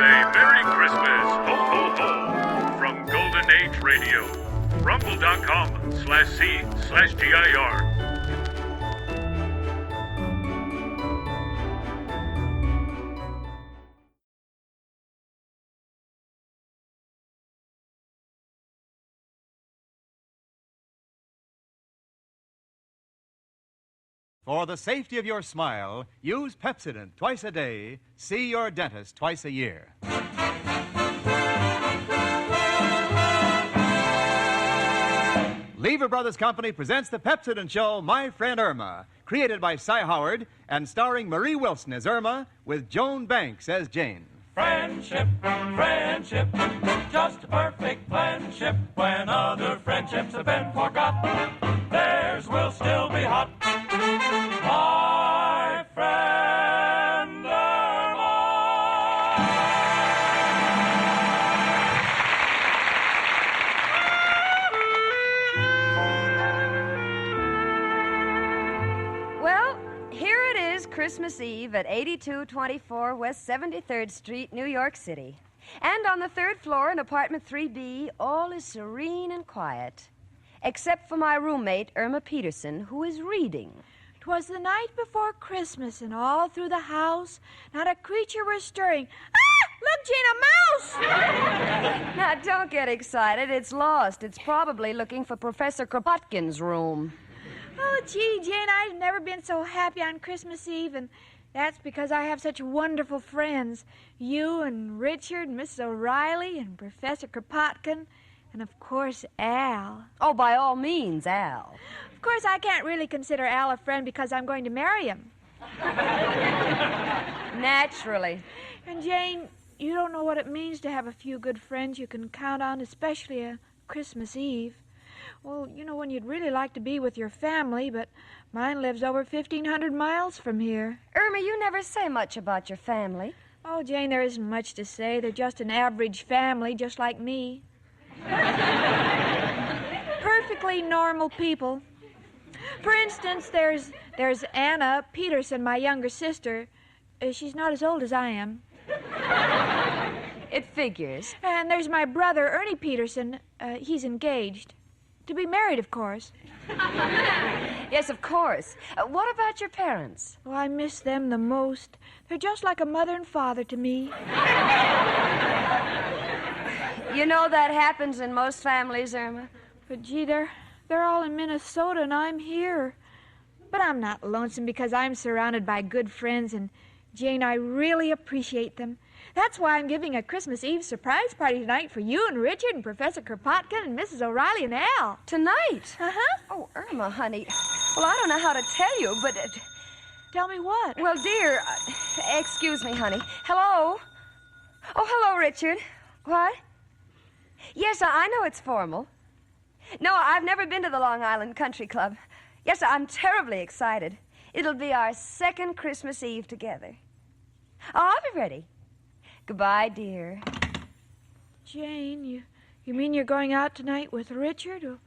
a Merry Christmas, ho ho ho, from Golden Age Radio, rumble.com/C/GIR. For the safety of your smile, use Pepsodent twice a day. See your dentist twice a year. Lever Brothers Company presents the Pepsodent Show, My Friend Irma, created by Cy Howard and starring Marie Wilson as Irma with Joan Banks as Jane. Friendship, friendship, just a perfect friendship. When other friendships have been forgot, theirs will still be hot. My friend Irma. Well, here it is, Christmas Eve at 8224 West 73rd Street, New York City. And on the third floor in apartment 3B, all is serene and quiet. Except for my roommate, Irma Peterson, who is reading. 'Twas the night before Christmas, and all through the house, not a creature was stirring. Ah! Look, Gene, a mouse! Now, don't get excited. It's lost. It's probably looking for Professor Kropotkin's room. Oh, gee, Jane, I've never been so happy on Christmas Eve, and that's because I have such wonderful friends. You and Richard and Mrs. O'Reilly and Professor Kropotkin, and, of course, Al. Oh, by all means, Al. Of course, I can't really consider Al a friend because I'm going to marry him. Naturally. And, Jane, you don't know what it means to have a few good friends you can count on, especially a Christmas Eve. Well, you know, when you'd really like to be with your family, but mine lives over 1,500 miles from here. Irma, you never say much about your family. Oh, Jane, there isn't much to say. They're just an average family, just like me. Perfectly normal people. For instance, there's Anna Peterson, my younger sister. She's not as old as I am. It figures. And there's my brother, Ernie Peterson. He's engaged. To be married, of course. Yes, of course. What about your parents? Oh, I miss them the most. They're just like a mother and father to me. You know that happens in most families, Irma. But, gee, they're all in Minnesota, and I'm here. But I'm not lonesome because I'm surrounded by good friends, and, Jane, I really appreciate them. That's why I'm giving a Christmas Eve surprise party tonight for you and Richard and Professor Kropotkin and Mrs. O'Reilly and Al. Tonight? Uh-huh. Oh, Irma, honey. Well, I don't know how to tell you, but... Tell me what? Well, dear, excuse me, honey. Hello? Oh, hello, Richard. What? Yes, I know it's formal. No, I've never been to the Long Island Country Club. Yes, I'm terribly excited. It'll be our second Christmas Eve together. Oh, I'll be ready. Goodbye, dear. Jane, you mean you're going out tonight with Richard? Or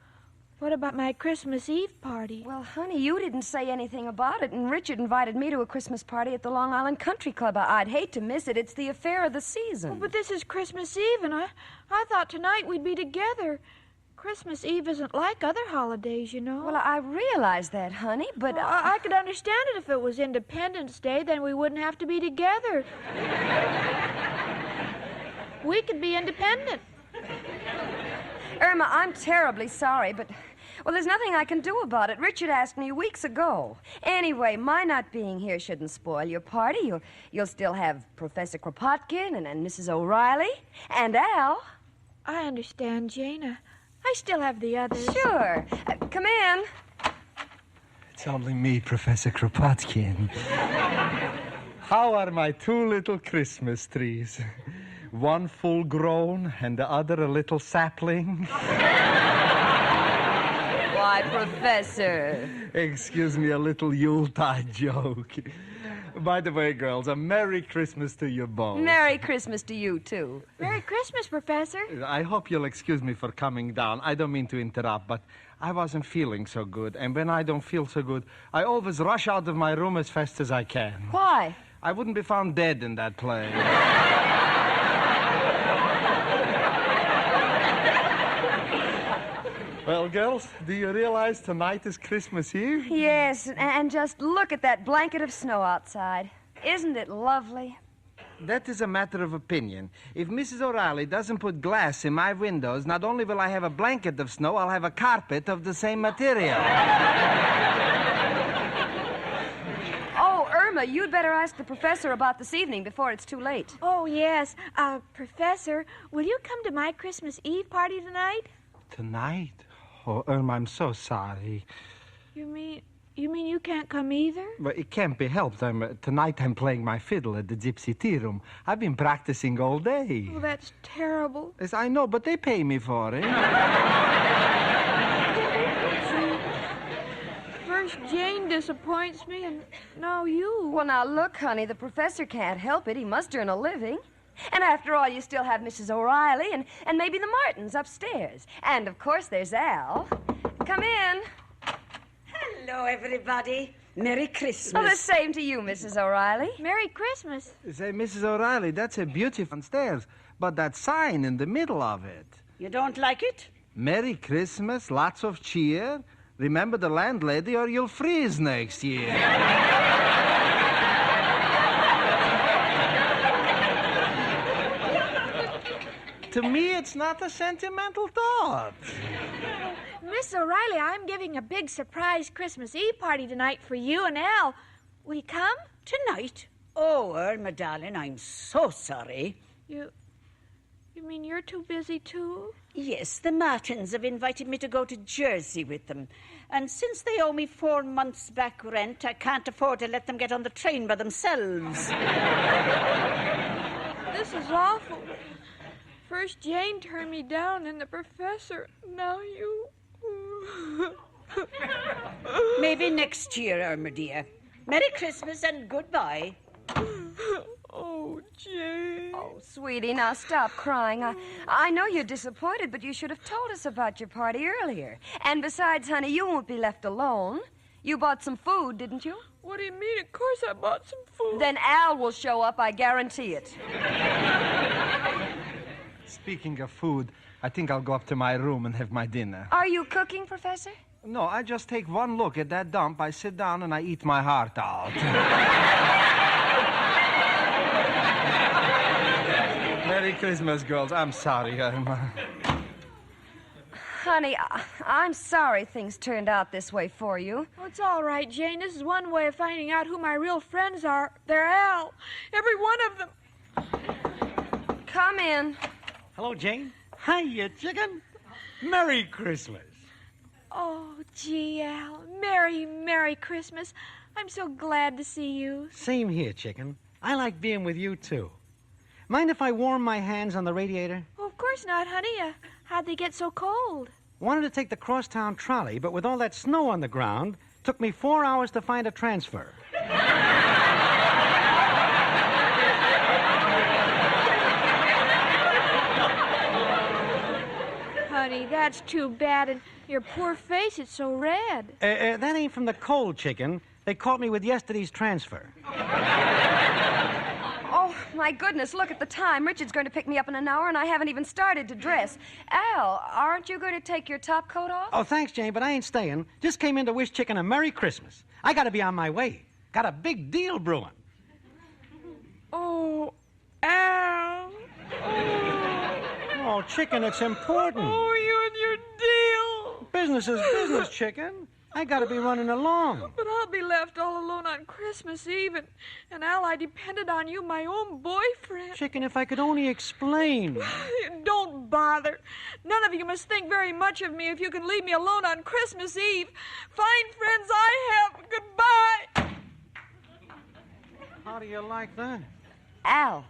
what about my Christmas Eve party? Well, honey, you didn't say anything about it, and Richard invited me to a Christmas party at the Long Island Country Club. I'd hate to miss it. It's the affair of the season. Oh, but this is Christmas Eve, and I thought tonight we'd be together. Christmas Eve isn't like other holidays, you know. Well, I realize that, honey, but... Well, I could understand it if it was Independence Day. Then we wouldn't have to be together. We could be independent. Irma, I'm terribly sorry, but... Well, there's nothing I can do about it. Richard asked me weeks ago. Anyway, my not being here shouldn't spoil your party. You'll still have Professor Kropotkin and Mrs. O'Reilly and Al. I understand, Jane. I still have the others. Sure. Come in. It's only me, Professor Kropotkin. How are my two little Christmas trees? One full grown and the other a little sapling. Why, Professor. Excuse me, a little Yuletide joke. By the way, girls, a Merry Christmas to you both. Merry Christmas to you, too. Merry Christmas, Professor. I hope you'll excuse me for coming down. I don't mean to interrupt, but I wasn't feeling so good. And when I don't feel so good, I always rush out of my room as fast as I can. Why? I wouldn't be found dead in that place. Well, girls, do you realize tonight is Christmas Eve? Yes, and just look at that blanket of snow outside. Isn't it lovely? That is a matter of opinion. If Mrs. O'Reilly doesn't put glass in my windows, not only will I have a blanket of snow, I'll have a carpet of the same material. Oh, Irma, you'd better ask the professor about this evening before it's too late. Oh, yes. Professor, will you come to my Christmas Eve party tonight? Tonight? Oh, Irma, I'm so sorry. You mean you can't come either? But it can't be helped. Tonight I'm playing my fiddle at the Gypsy Tea Room. I've been practicing all day. Oh, that's terrible. Yes, I know, but they pay me for it. First Jane disappoints me, and now you. Well, now, look, honey, the professor can't help it. He must earn a living. And after all, you still have Mrs. O'Reilly and maybe the Martins upstairs. And, of course, there's Al. Come in. Hello, everybody. Merry Christmas. Oh, the same to you, Mrs. O'Reilly. Merry Christmas. Say, Mrs. O'Reilly, that's a beautiful stairs, but that sign in the middle of it. You don't like it? Merry Christmas, lots of cheer. Remember the landlady or you'll freeze next year. To me, it's not a sentimental thought. Miss O'Reilly, I'm giving a big surprise Christmas Eve party tonight for you and Al. Will you come? Tonight? Oh, Irma, darling, I'm so sorry. You mean you're too busy, too? Yes, the Martins have invited me to go to Jersey with them. And since they owe me 4 months' back rent, I can't afford to let them get on the train by themselves. This is awful. First Jane turned me down, and the professor. Now you. Maybe next year, Irma, dear. Merry Christmas and goodbye. Oh, Jane. Oh, sweetie, now stop crying. I know you're disappointed, but you should have told us about your party earlier. And besides, honey, you won't be left alone. You bought some food, didn't you? What do you mean? Of course I bought some food. Then Al will show up, I guarantee it. Speaking of food, I think I'll go up to my room and have my dinner. Are you cooking, Professor? No, I just take one look at that dump, I sit down, and I eat my heart out. Merry Christmas, girls. I'm sorry, Irma. Honey, I'm sorry things turned out this way for you. Oh, it's all right, Jane. This is one way of finding out who my real friends are. They're Al. Every one of them. Come in. Hello, Jane. Hiya, chicken. Merry Christmas. Oh, gee, Al. Merry Christmas. I'm so glad to see you. Same here, chicken. I like being with you, too. Mind if I warm my hands on the radiator? Oh, of course not, honey. How'd they get so cold? Wanted to take the crosstown trolley, but with all that snow on the ground, took me 4 hours to find a transfer. Honey, that's too bad, and your poor face is so red. That ain't from the cold, chicken. They caught me with yesterday's transfer. Oh, my goodness, look at the time. Richard's going to pick me up in an hour, and I haven't even started to dress. Al, aren't you going to take your top coat off? Oh, thanks, Jane, but I ain't staying. Just came in to wish chicken a Merry Christmas. I gotta be on my way. Got a big deal brewing. Oh, Al. Oh, chicken, it's important. Oh, you and your deal. Business is business, chicken. I gotta be running along. But I'll be left all alone on Christmas Eve, and Al, I depended on you, my own boyfriend. Chicken, if I could only explain. Don't bother. None of you must think very much of me if you can leave me alone on Christmas Eve. Fine friends I have. Goodbye. How do you like that? Al,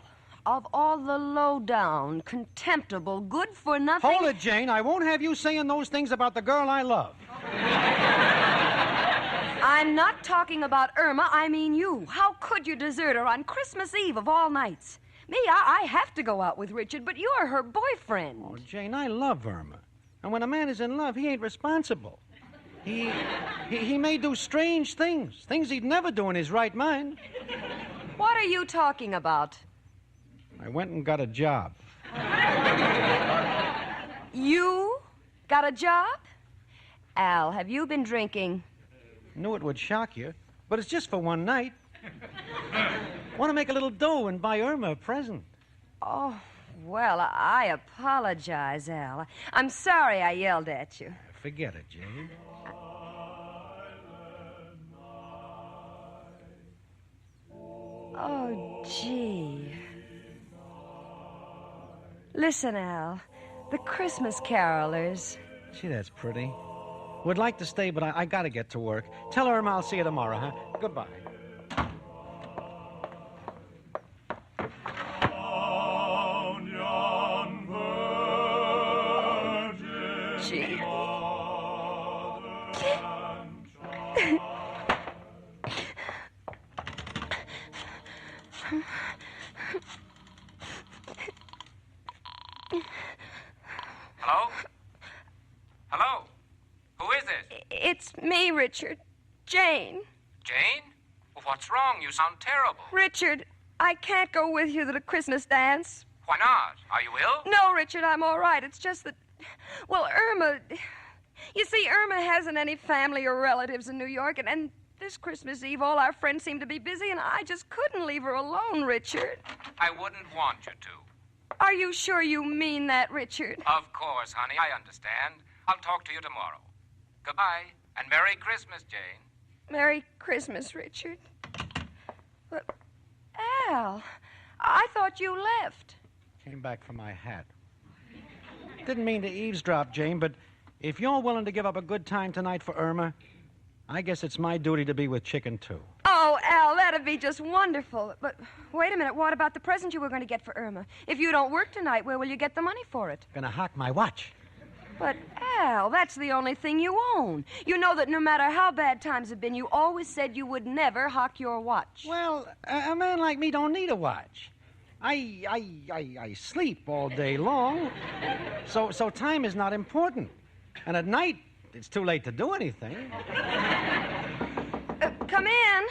of all the low-down, contemptible, good-for-nothing... Hold it, Jane. I won't have you saying those things about the girl I love. I'm not talking about Irma, I mean you. How could you desert her on Christmas Eve of all nights? Me, I have to go out with Richard, but you're her boyfriend. Oh, Jane, I love Irma. And when a man is in love, he ain't responsible. He may do strange things he'd never do in his right mind. What are you talking about? I went and got a job. You got a job? Al, have you been drinking? Knew it would shock you, but it's just for one night. Want to make a little dough and buy Irma a present. Oh, well, I apologize, Al. I'm sorry I yelled at you. Forget it, Jane. Oh, gee. Listen, Al. The Christmas carolers. Gee, that's pretty. Would like to stay, but I gotta get to work. Tell Irma I'll see you tomorrow, huh? Goodbye. Gee. Hello? Hello? Who is this? It's me, Richard. Jane. Jane? Well, what's wrong? You sound terrible. Richard, I can't go with you to the Christmas dance. Why not? Are you ill? No, Richard, I'm all right. It's just that, well, Irma. You see, Irma hasn't any family or relatives in New York, and this Christmas Eve, all our friends seem to be busy, and I just couldn't leave her alone, Richard. I wouldn't want you to. Are you sure you mean that, Richard? Of course, honey, I understand. I'll talk to you tomorrow. Goodbye, and Merry Christmas, Jane. Merry Christmas, Richard. But, Al, I thought you left. Came back for my hat. Didn't mean to eavesdrop, Jane, but if you're willing to give up a good time tonight for Irma, I guess it's my duty to be with Chicken, too. Oh, Al, that'd be just wonderful. But wait a minute, what about the present you were going to get for Irma? If you don't work tonight, where will you get the money for it? Gonna hock my watch. But, Al, that's the only thing you own. You know that no matter how bad times have been, you always said you would never hock your watch. Well, a man like me don't need a watch. I sleep all day long, so time is not important. And at night, it's too late to do anything. Come in.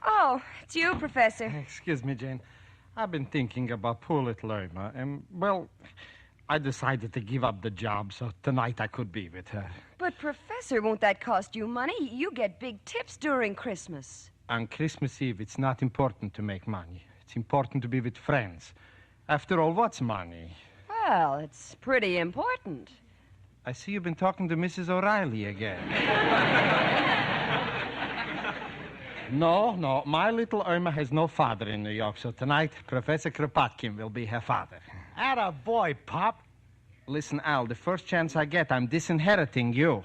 Oh, it's you, Professor. Excuse me, Jane. I've been thinking about poor little Irma, and, well, I decided to give up the job so tonight I could be with her. But, Professor, won't that cost you money? You get big tips during Christmas. On Christmas Eve, it's not important to make money. It's important to be with friends. After all, what's money? Well, it's pretty important. I see you've been talking to Mrs. O'Reilly again. No, my little Irma has no father in New York, so tonight Professor Kropotkin will be her father. Atta boy, Pop. Listen, Al, the first chance I get, I'm disinheriting you.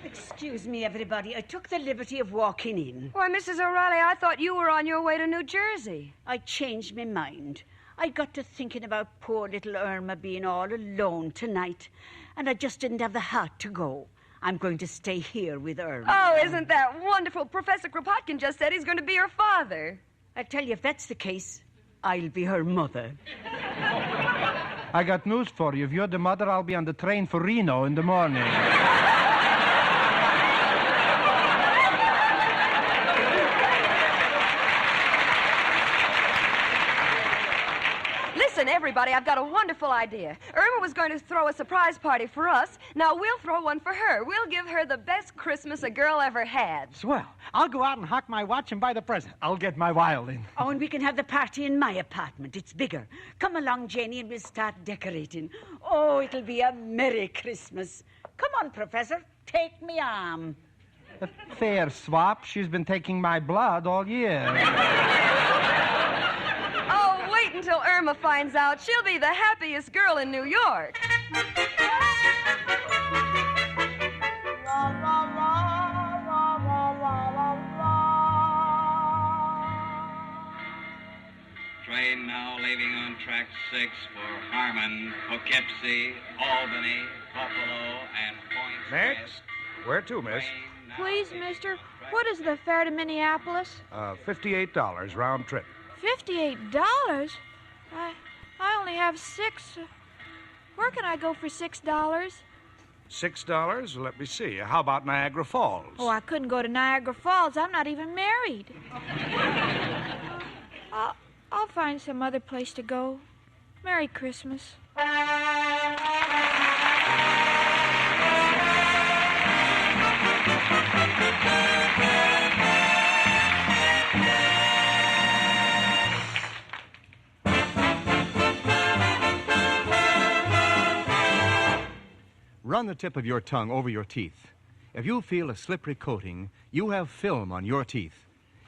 Excuse me, everybody. I took the liberty of walking in. Why, Mrs. O'Reilly, I thought you were on your way to New Jersey. I changed my mind. I got to thinking about poor little Irma being all alone tonight, and I just didn't have the heart to go. I'm going to stay here with Irma. Oh, isn't that wonderful? Professor Kropotkin just said he's going to be her father. I tell you, if that's the case, I'll be her mother. I got news for you. If you're the mother, I'll be on the train for Reno in the morning. Listen, everybody, I've got a wonderful idea. Irma was going to throw a surprise party for us. Now we'll throw one for her. We'll give her the best Christmas a girl ever had. Swell. I'll go out and hock my watch and buy the present. I'll get my violin. Oh, and we can have the party in my apartment. It's bigger. Come along, Janie, and we'll start decorating. Oh, it'll be a Merry Christmas. Come on, Professor. Take me arm. A fair swap. She's been taking my blood all year. Oh, wait until Irma finds out. She'll be the happiest girl in New York. Train now leaving on track 6 for Harmon, Poughkeepsie, Albany, Buffalo, and Point Next? West. Where to, miss? Please, mister, what is the fare to Minneapolis? $58 round trip. $58? I only have $6. Where can I go for $6? $6? Let me see. How about Niagara Falls? Oh, I couldn't go to Niagara Falls. I'm not even married. I'll find some other place to go. Merry Christmas. run the tip of your tongue over your teeth. If you feel a slippery coating, you have film on your teeth.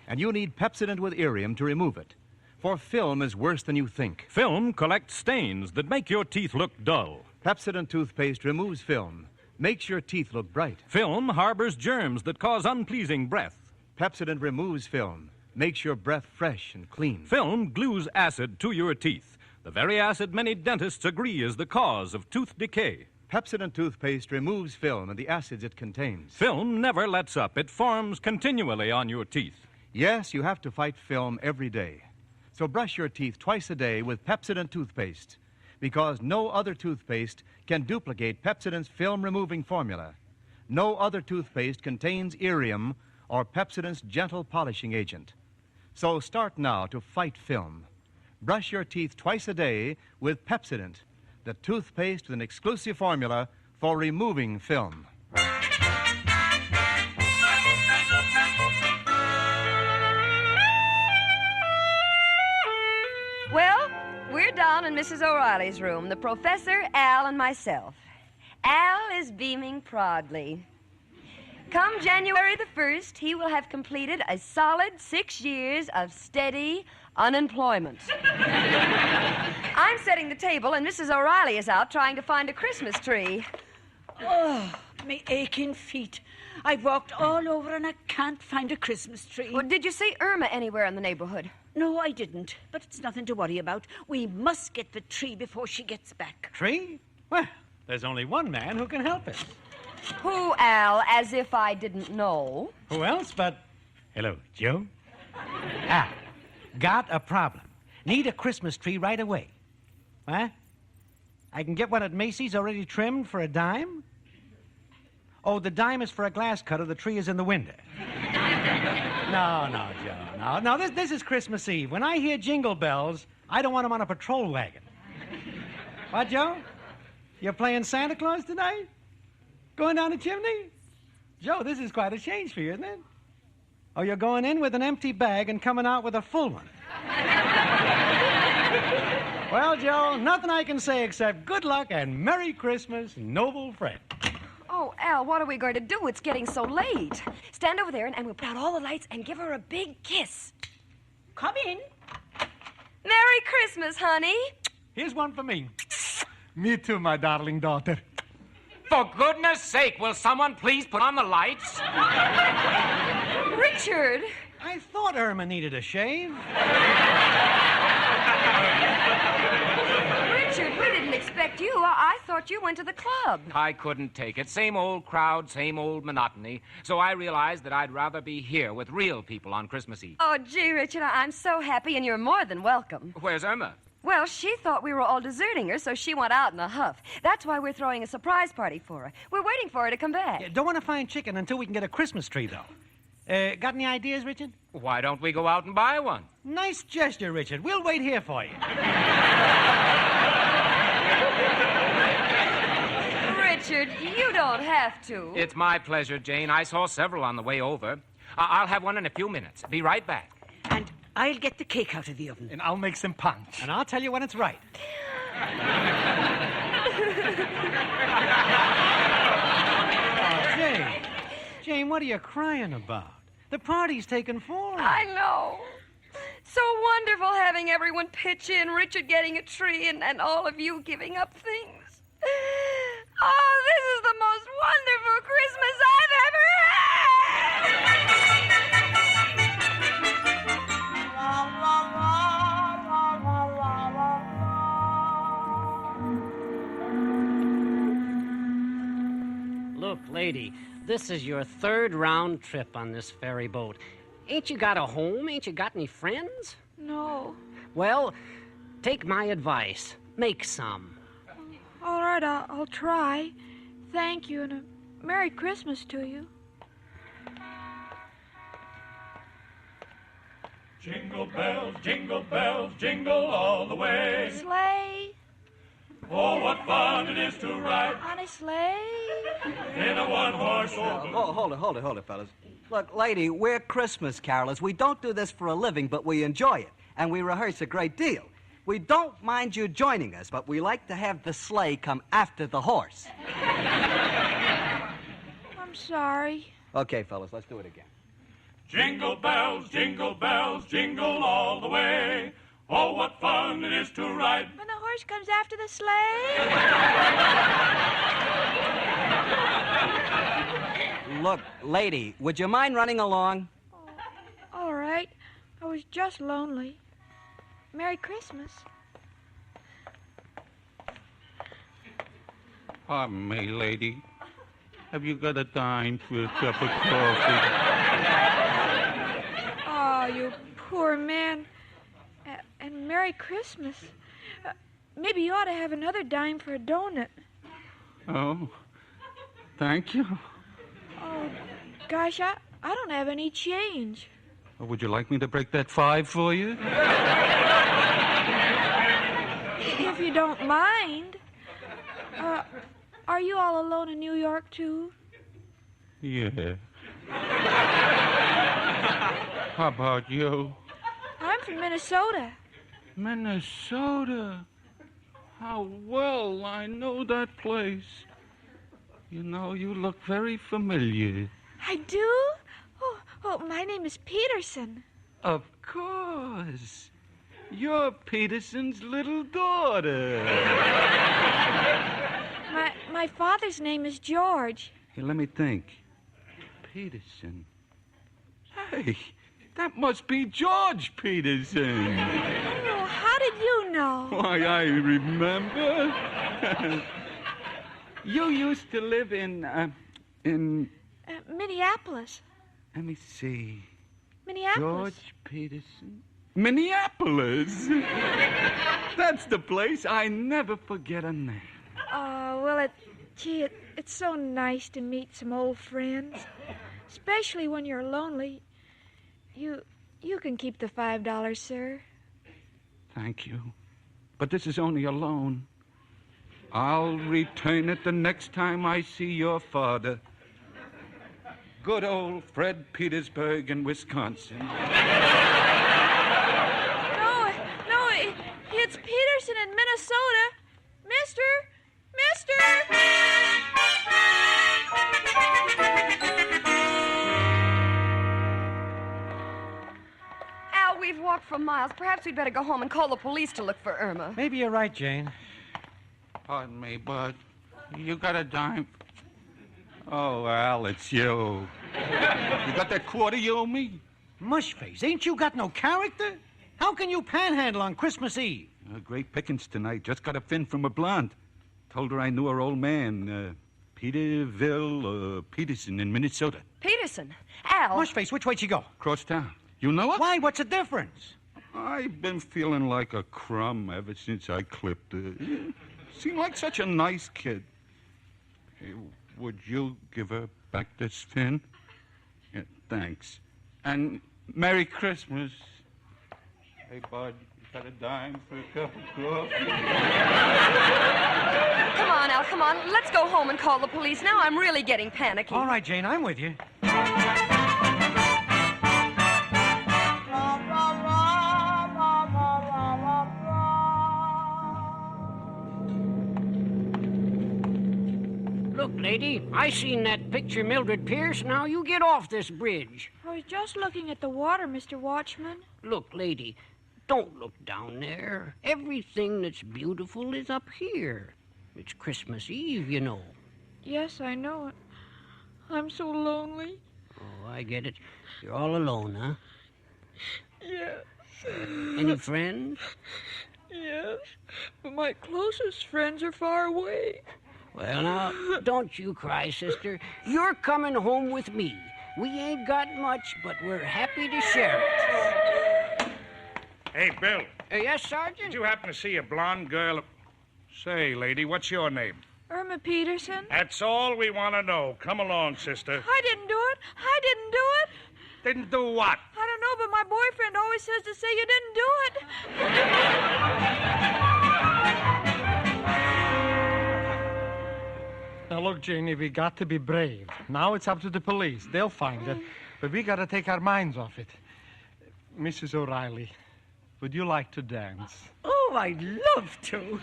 And you need Pepsodent with Irium to remove it. For film is worse than you think. Film collects stains that make your teeth look dull. Pepsodent toothpaste removes film, makes your teeth look bright. Film harbors germs that cause unpleasing breath. Pepsodent removes film, makes your breath fresh and clean. Film glues acid to your teeth, the very acid many dentists agree is the cause of tooth decay. Pepsodent toothpaste removes film and the acids it contains. Film never lets up. It forms continually on your teeth. Yes, you have to fight film every day. So brush your teeth twice a day with Pepsodent toothpaste, because no other toothpaste can duplicate Pepsodent's film-removing formula. No other toothpaste contains Irium or Pepsodent's gentle polishing agent. So start now to fight film. Brush your teeth twice a day with Pepsodent, the toothpaste with an exclusive formula for removing film. Well, we're down in Mrs. O'Reilly's room, the professor, Al, and myself. Al is beaming proudly. Come January the 1st, he will have completed a solid 6 years of steady unemployment. I'm setting the table, and Mrs. O'Reilly is out trying to find a Christmas tree. Oh, me aching feet. I've walked all over and I can't find a Christmas tree. Well, did you see Irma anywhere in the neighborhood? No, I didn't. But it's nothing to worry about. We must get the tree before she gets back. Tree? Well, there's only one man who can help us. Who, Al? As if I didn't know. Who else but... Hello, Joe? Ah, got a problem. Need a Christmas tree right away. Huh? I can get one at Macy's already trimmed for a dime? Oh, the dime is for a glass cutter. The tree is in the window. No, Joe. No, this is Christmas Eve. When I hear jingle bells, I don't want them on a patrol wagon. What, Joe? You're playing Santa Claus tonight? Going down the chimney? Joe, this is quite a change for you, isn't it? Oh, you're going in with an empty bag and coming out with a full one. Well, Joe, nothing I can say except good luck and Merry Christmas, noble friend. Oh, Al, what are we going to do? It's getting so late. Stand over there and we'll put out all the lights and give her a big kiss. Come in. Merry Christmas, honey. Here's one for me. Me too, my darling daughter. For goodness sake, will someone please put on the lights? Richard. I thought Irma needed a shave. Richard, we didn't expect you. I thought you went to the club. I couldn't take it. Same old crowd, same old monotony. So I realized that I'd rather be here with real people on Christmas Eve. Oh, gee, Richard, I'm so happy, and you're more than welcome. Where's Irma? Well, she thought we were all deserting her, so she went out in a huff. That's why we're throwing a surprise party for her. We're waiting for her to come back. Don't want to find chicken until we can get a Christmas tree, though. Got any ideas, Richard? Why don't we go out and buy one? Nice gesture, Richard. We'll wait here for you. Richard, you don't have to. It's my pleasure, Jane. I saw several on the way over. I'll have one in a few minutes. Be right back. And I'll get the cake out of the oven. And I'll make some punch. And I'll tell you when it's right. Oh, Jane, what are you crying about? The party's taken form. I know. So wonderful having everyone pitch in, Richard getting a tree, and all of you giving up things. Oh, this is the most wonderful Christmas I've ever had. Look, lady, this is your third round trip on this ferry boat. Ain't you got a home? Ain't you got any friends? No. Well, take my advice. Make some. All right, I'll try. Thank you, and a Merry Christmas to you. Jingle bells, jingle all the way. Sleigh. Oh, what fun it is to ride On a sleigh. in a one-horse open. Hold it, fellas. Look, lady, we're Christmas carolers. We don't do this for a living, but we enjoy it, and we rehearse a great deal. We don't mind you joining us, but we like to have the sleigh come after the horse. I'm sorry. Okay, fellas, let's do it again. Jingle bells, jingle all the way. Oh, what fun it is to ride. When the horse comes after the sleigh. Look, lady, would you mind running along? All right. I was just lonely. Merry Christmas. Pardon me, lady. Have you got a dime for a cup of coffee? Oh, you poor man. And Merry Christmas. Maybe you ought to have another dime for a donut. Oh, thank you. Oh, gosh, I don't have any change. Would you like me to break that 5 for you? If you don't mind. Are you all alone in New York, too? Yeah. How about you? I'm from Minnesota. Minnesota? How well I know that place. You know, you look very familiar. I do? Oh, my name is Peterson. Of course. You're Peterson's little daughter. My father's name is George. Hey, let me think. Peterson. Hey, that must be George Peterson. Oh, how did you know? Why, I remember. You used to live in Minneapolis. Let me see. Minneapolis. George Peterson. Minneapolis. That's the place. I never forget a name. Oh, well, it's so nice to meet some old friends. Especially when you're lonely. You can keep the $5, sir. Thank you. But this is only a loan. I'll return it the next time I see your father. Good old Fred Petersburg in Wisconsin. No, it's Peterson in Minnesota. Mister! Al, we've walked for miles. Perhaps we'd better go home and call the police to look for Irma. Maybe you're right, Jane. Pardon me, Bud. You got a dime? Oh, Al, it's you. You got that quarter you owe me? Mushface, ain't you got no character? How can you panhandle on Christmas Eve? Great pickings tonight. Just got a fin from a blonde. Told her I knew her old man, Peterson in Minnesota. Peterson? Al. Mushface, which way'd she go? Cross town. You know it? Why? What's the difference? I've been feeling like a crumb ever since I clipped her. Seemed like such a nice kid. Hey, would you give her back this fin? Yeah, thanks. And Merry Christmas. Hey, Bud, you got a dime for a cup of coffee? Come on, Al, come on. Let's go home and call the police. Now I'm really getting panicky. All right, Jane, I'm with you. Look, lady, I seen that picture Mildred Pierce. Now you get off this bridge. I was just looking at the water, Mr. Watchman. Look, lady, don't look down there. Everything that's beautiful is up here. It's Christmas Eve, you know. Yes, I know it. I'm so lonely. Oh, I get it. You're all alone, huh? Yes. Any friends? Yes, but my closest friends are far away. Well, now, don't you cry, sister. You're coming home with me. We ain't got much, but we're happy to share it. Hey, Bill. Yes, Sergeant? Did you happen to see a blonde girl? Say, lady, what's your name? Irma Peterson. That's all we want to know. Come along, sister. I didn't do it. I didn't do it. Didn't do what? I don't know, but my boyfriend always says to say you didn't do it. Now, look, Janie, we got to be brave. Now it's up to the police. They'll find it. But we got to take our minds off it. Mrs. O'Reilly, would you like to dance? Oh, Oh, I'd love to.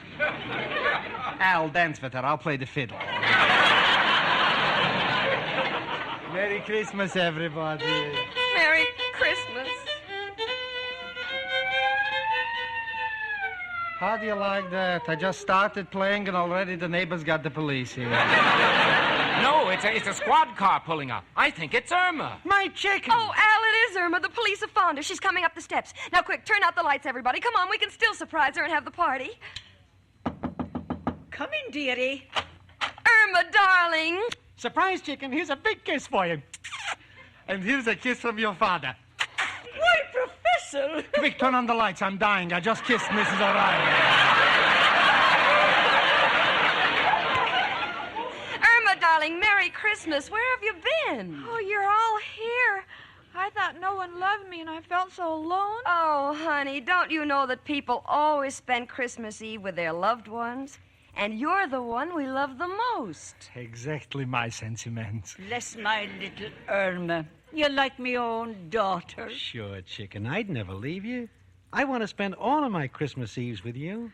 Al, dance with her. I'll play the fiddle. Merry Christmas, everybody. Merry Christmas. How do you like that? I just started playing and already the neighbors got the police here. No, it's a squad car pulling up. I think it's Irma. My chicken. Oh, Al, it is Irma. The police have found her. She's coming up the steps. Now, quick, turn out the lights, everybody. Come on, we can still surprise her and have the party. Come in, dearie. Irma, darling. Surprise, chicken. Here's a big kiss for you. And here's a kiss from your father. Why, Professor? Quick, turn on the lights. I'm dying. I just kissed Mrs. O'Reilly. Irma, darling, Merry Christmas. Where have you been? Oh, you're all here. I thought no one loved me, and I felt so alone. Oh, honey, don't you know that people always spend Christmas Eve with their loved ones? And you're the one we love the most. Exactly my sentiments. Bless my little Irma. You're like me own daughter. Sure, chicken. I'd never leave you. I want to spend all of my Christmas Eves with you.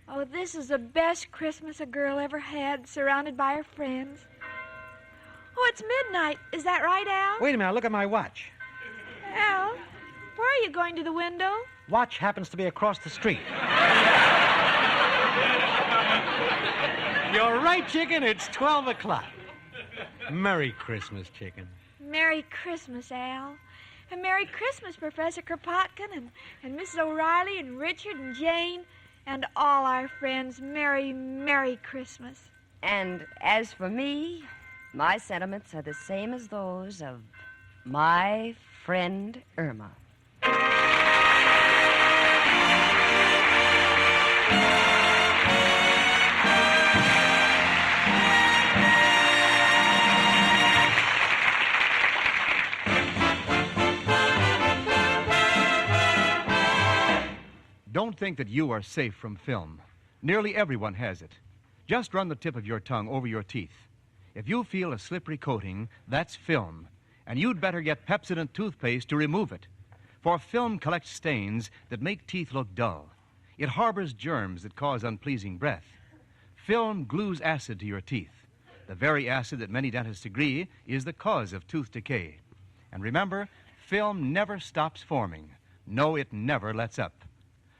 Oh, this is the best Christmas a girl ever had, surrounded by her friends. Oh, it's midnight. Is that right, Al? Wait a minute. Look at my watch. Al, where are you going to the window? Watch happens to be across the street. You're right, chicken. It's 12 o'clock. Merry Christmas, chicken. Merry Christmas, Al. And Merry Christmas, Professor Kropotkin and Mrs. O'Reilly and Richard and Jane and all our friends. Merry, Merry Christmas. And as for me, my sentiments are the same as those of my friend Irma. Don't think that you are safe from film. Nearly everyone has it. Just run the tip of your tongue over your teeth. If you feel a slippery coating, that's film, and you'd better get Pepsodent toothpaste to remove it. For film collects stains that make teeth look dull. It harbors germs that cause unpleasing breath. Film glues acid to your teeth, the very acid that many dentists agree is the cause of tooth decay. And remember, film never stops forming. No, it never lets up.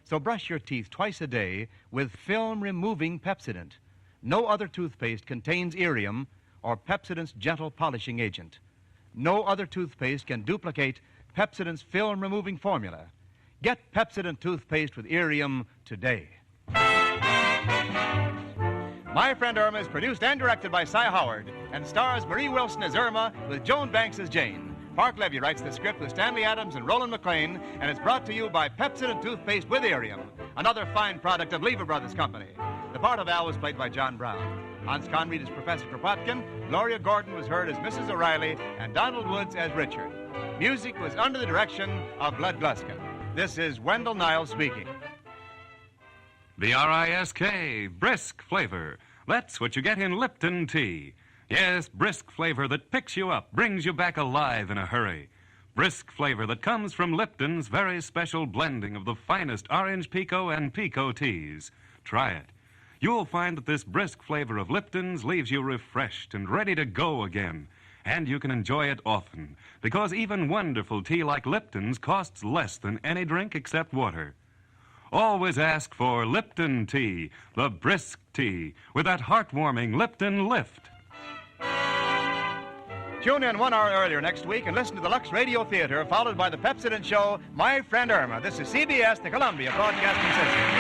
So brush your teeth twice a day with film-removing Pepsodent. No other toothpaste contains irium or Pepsodent's gentle polishing agent. No other toothpaste can duplicate Pepsodent's film-removing formula. Get Pepsodent toothpaste with irium today. My Friend Irma is produced and directed by Cy Howard and stars Marie Wilson as Irma with Joan Banks as Jane. Park Levy writes the script with Stanley Adams and Roland McLean, and it's brought to you by Pepsodent toothpaste with irium, another fine product of Lever Brothers Company. The part of Al was played by John Brown. Hans Conried as Professor Kropotkin, Gloria Gordon was heard as Mrs. O'Reilly, and Donald Woods as Richard. Music was under the direction of Bud Gluskin. This is Wendell Niles speaking. B-R-I-S-K, brisk flavor. That's what you get in Lipton tea. Yes, brisk flavor that picks you up, brings you back alive in a hurry. Brisk flavor that comes from Lipton's very special blending of the finest orange pekoe and pekoe teas. Try it. You'll find that this brisk flavor of Lipton's leaves you refreshed and ready to go again. And you can enjoy it often, because even wonderful tea like Lipton's costs less than any drink except water. Always ask for Lipton tea, the brisk tea, with that heartwarming Lipton lift. Tune in 1 hour earlier next week and listen to the Lux Radio Theater, followed by the Pepsodent show, My Friend Irma. This is CBS, the Columbia Broadcasting System.